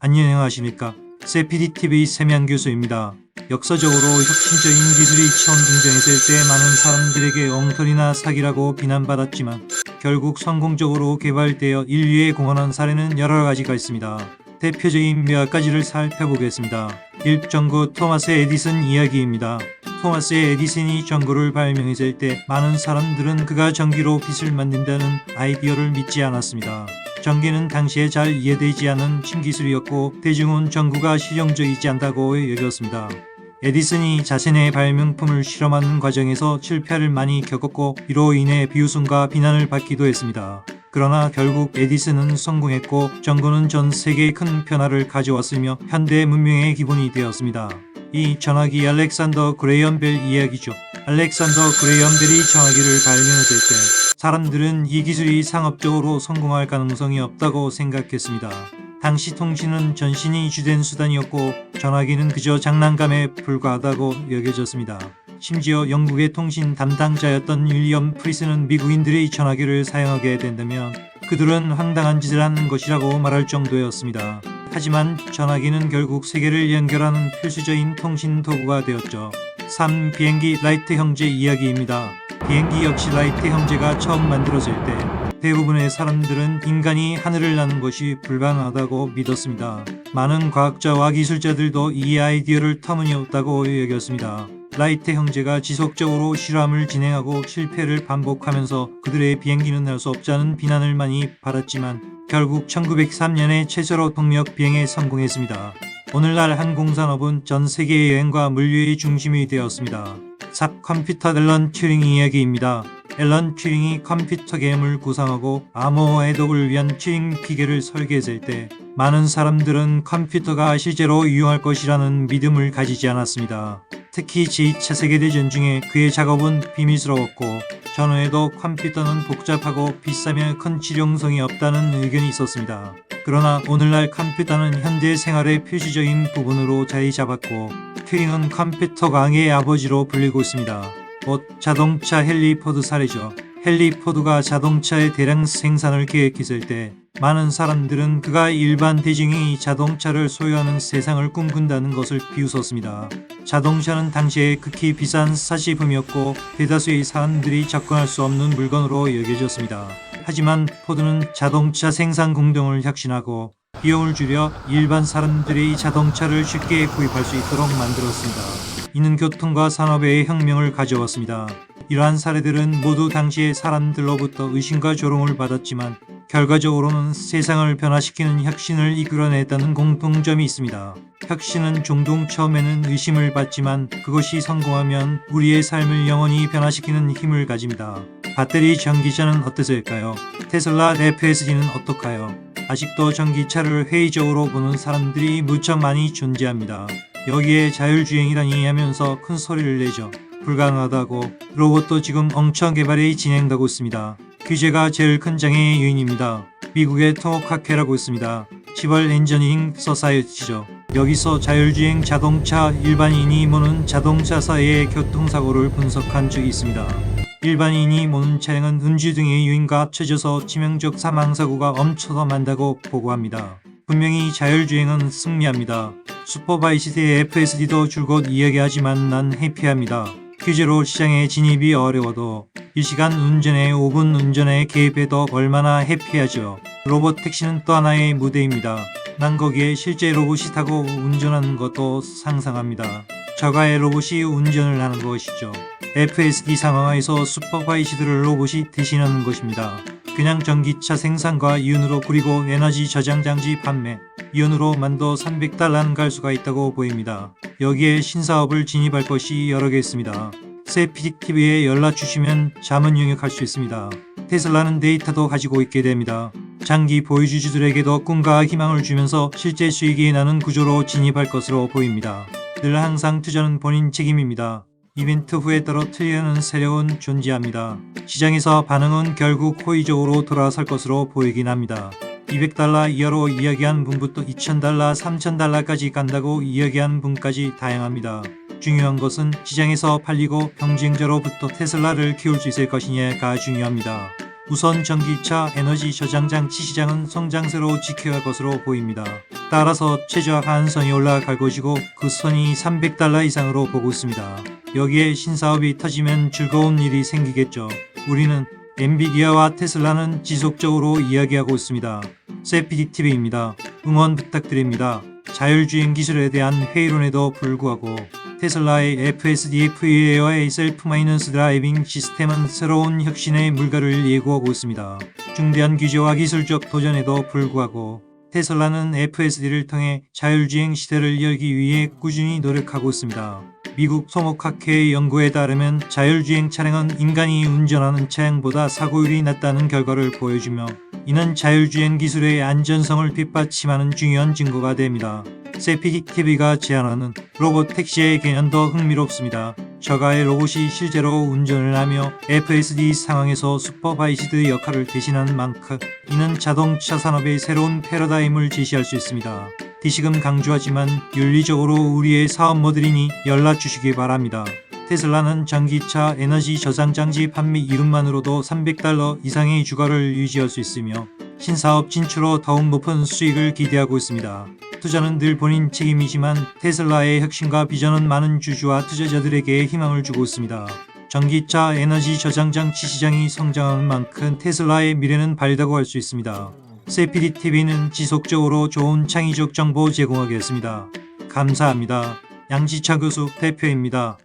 안녕하십니까. 세피디TV 세명 교수입니다. 역사적으로 혁신적인 기술이 처음 등장했을 때 많은 사람들에게 엉터리나 사기라고 비난받았지만 결국 성공적으로 개발되어 인류에 공헌한 사례는 여러 가지가 있습니다. 대표적인 몇 가지를 살펴보겠습니다. 1. 전구 토마스 에디슨 이야기입니다. 토마스 에디슨이 전구를 발명했을 때 많은 사람들은 그가 전기로 빛을 만든다는 아이디어를 믿지 않았습니다. 전기는 당시에 잘 이해되지 않은 신기술이었고 대중은 전구가 실용적이지 않다고 여겼습니다. 에디슨이 자신의 발명품을 실험하는 과정에서 실패를 많이 겪었고 이로 인해 비웃음과 비난을 받기도 했습니다. 그러나 결국 에디슨은 성공했고 전구는 전 세계에 큰 변화를 가져왔으며 현대 문명의 기본이 되었습니다. 이 전화기 알렉산더 그레이엄 벨 이야기죠. 알렉산더 그레이엄 벨이 전화기를 발명했을 때 사람들은 이 기술이 상업적으로 성공할 가능성이 없다고 생각했습니다. 당시 통신은 전신이 주된 수단이었고 전화기는 그저 장난감에 불과하다고 여겨졌습니다. 심지어 영국의 통신 담당자였던 윌리엄 프리스는 미국인들이 전화기를 사용하게 된다면 그들은 황당한 짓을 하는 것이라고 말할 정도였습니다. 하지만 전화기는 결국 세계를 연결하는 필수적인 통신 도구가 되었죠. 3. 비행기 라이트 형제 이야기입니다. 비행기 역시 라이트 형제가 처음 만들어질 때 대부분의 사람들은 인간이 하늘을 나는 것이 불가능하다고 믿었습니다. 많은 과학자와 기술자들도 이 아이디어를 터무니없다고 여겼습니다. 라이트 형제가 지속적으로 실험을 진행하고 실패를 반복하면서 그들의 비행기는 날 수 없다는 비난을 많이 받았지만 결국 1903년에 최초로 동력 비행에 성공했습니다. 오늘날 항공산업은 전 세계의 여행과 물류의 중심이 되었습니다. 4. 컴퓨터 앨런 튜링 이야기입니다. 앨런 튜링이 컴퓨터 게임을 구상하고 암호 해독을 위한 튜링 기계를 설계했을 때 많은 사람들은 컴퓨터가 실제로 유용할 것이라는 믿음을 가지지 않았습니다. 특히 제2차 세계대전 중에 그의 작업은 비밀스러웠고 전후에도 컴퓨터는 복잡하고 비싸며 큰 실용성이 없다는 의견이 있었습니다. 그러나 오늘날 컴퓨터는 현대 생활의 필수적인 부분으로 자리 잡았고 튜링은 컴퓨터 강의 아버지로 불리고 있습니다. 곧 자동차 헨리 포드 사례죠. 헨리 포드가 자동차의 대량 생산을 계획했을 때 많은 사람들은 그가 일반 대중이 자동차를 소유하는 세상을 꿈꾼다는 것을 비웃었습니다. 자동차는 당시에 극히 비싼 사치품이었고 대다수의 사람들이 접근할 수 없는 물건으로 여겨졌습니다. 하지만 포드는 자동차 생산 공정을 혁신하고 비용을 줄여 일반 사람들이 자동차를 쉽게 구입할 수 있도록 만들었습니다. 이는 교통과 산업의 혁명을 가져왔습니다. 이러한 사례들은 모두 당시의 사람들로부터 의심과 조롱을 받았지만 결과적으로는 세상을 변화시키는 혁신을 이끌어냈다는 공통점이 있습니다. 혁신은 종종 처음에는 의심을 받지만 그것이 성공하면 우리의 삶을 영원히 변화시키는 힘을 가집니다. 배터리 전기차는 어땠을까요? 테슬라 FSD는 어떡하요? 아직도 전기차를 회의적으로 보는 사람들이 무척 많이 존재합니다. 여기에 자율주행이라니 하면서 큰 소리를 내죠. 불가능하다고. 로봇도 지금 엄청 개발이 진행되고 있습니다. 규제가 제일 큰 장애의 요인입니다. 미국의 토모카케라고 있습니다. 시벌 엔지니어링 소사이어티죠. 여기서 자율주행 자동차 일반인이 모는 자동차사의 교통사고를 분석한 적이 있습니다. 일반인이 모는 차량은 음주 등의 요인과 합쳐져서 치명적 사망사고가 엄청 더 많다고 보고합니다. 분명히 자율주행은 승리합니다. 슈퍼바이시티의 FSD도 줄곧 이야기하지만 난 해피합니다. 규제로 시장에 진입이 어려워도 1시간 운전에 5분 운전에 개입해도 얼마나 해피하죠. 로봇 택시는 또 하나의 무대입니다. 난 거기에 실제 로봇이 타고 운전하는 것도 상상합니다. 저가의 로봇이 운전을 하는 것이죠. FSD 상황에서 슈퍼바이시드를 로봇이 대신하는 것입니다. 그냥 전기차 생산과 이윤으로 그리고 에너지 저장 장치 판매, 이윤으로 만도 300달러는 갈 수가 있다고 보입니다. 여기에 신사업을 진입할 것이 여러 개 있습니다. 세피디TV에 연락 주시면 자문 영역할 수 있습니다. 테슬라는 데이터도 가지고 있게 됩니다. 장기 보유주들에게도 꿈과 희망을 주면서 실제 수익이 나는 구조로 진입할 것으로 보입니다. 늘 항상 투자는 본인 책임입니다. 이벤트 후에 떨어뜨리려는 세력은 존재합니다. 시장에서 반응은 결국 호의적으로 돌아설 것으로 보이긴 합니다. 200달러 이하로 이야기한 분부터 2000달러, 3000달러까지 간다고 이야기한 분까지 다양합니다. 중요한 것은 시장에서 팔리고 경쟁자로부터 테슬라를 키울 수 있을 것이냐가 중요합니다. 우선 전기차 에너지 저장 장치 시장은 성장세로 지켜야 할 것으로 보입니다. 따라서 최저 한선이 올라갈 것이고 그 선이 $300 이상으로 보고 있습니다. 여기에 신사업이 터지면 즐거운 일이 생기겠죠. 우리는 엔비디아와 테슬라는 지속적으로 이야기하고 있습니다. 세피디TV입니다. 응원 부탁드립니다. 자율주행 기술에 대한 회의론에도 불구하고 테슬라의 FSD-FEA의 셀프 마이너스 드라이빙 시스템은 새로운 혁신의 물결을 예고하고 있습니다. 중대한 규제와 기술적 도전에도 불구하고 테슬라는 FSD를 통해 자율주행 시대를 열기 위해 꾸준히 노력하고 있습니다. 미국 소목학회의 연구에 따르면 자율주행 차량은 인간이 운전하는 차량보다 사고율이 낮다는 결과를 보여주며 이는 자율주행 기술의 안전성을 뒷받침하는 중요한 증거가 됩니다. 세피디TV가 제안하는 로봇 택시의 개념도 흥미롭습니다. 저가의 로봇이 실제로 운전을 하며 FSD 상황에서 슈퍼바이지드 역할을 대신하는 만큼 이는 자동차 산업의 새로운 패러다임을 제시할 수 있습니다. 다시금 강조하지만 윤리적으로 우리의 사업 모델이니 연락 주시기 바랍니다. 테슬라는 전기차 에너지 저장 장치 판매 이름만으로도 $300 이상의 주가를 유지할 수 있으며 신사업 진출로 더욱 높은 수익을 기대하고 있습니다. 투자는 늘 본인 책임이지만 테슬라의 혁신과 비전은 많은 주주와 투자자들에게 희망을 주고 있습니다. 전기차 에너지 저장 장치 시장이 성장하는 만큼 테슬라의 미래는 밝다고 할 수 있습니다. 세피디TV는 지속적으로 좋은 창의적 정보 제공하겠습니다. 감사합니다. 양지차 교수 대표입니다.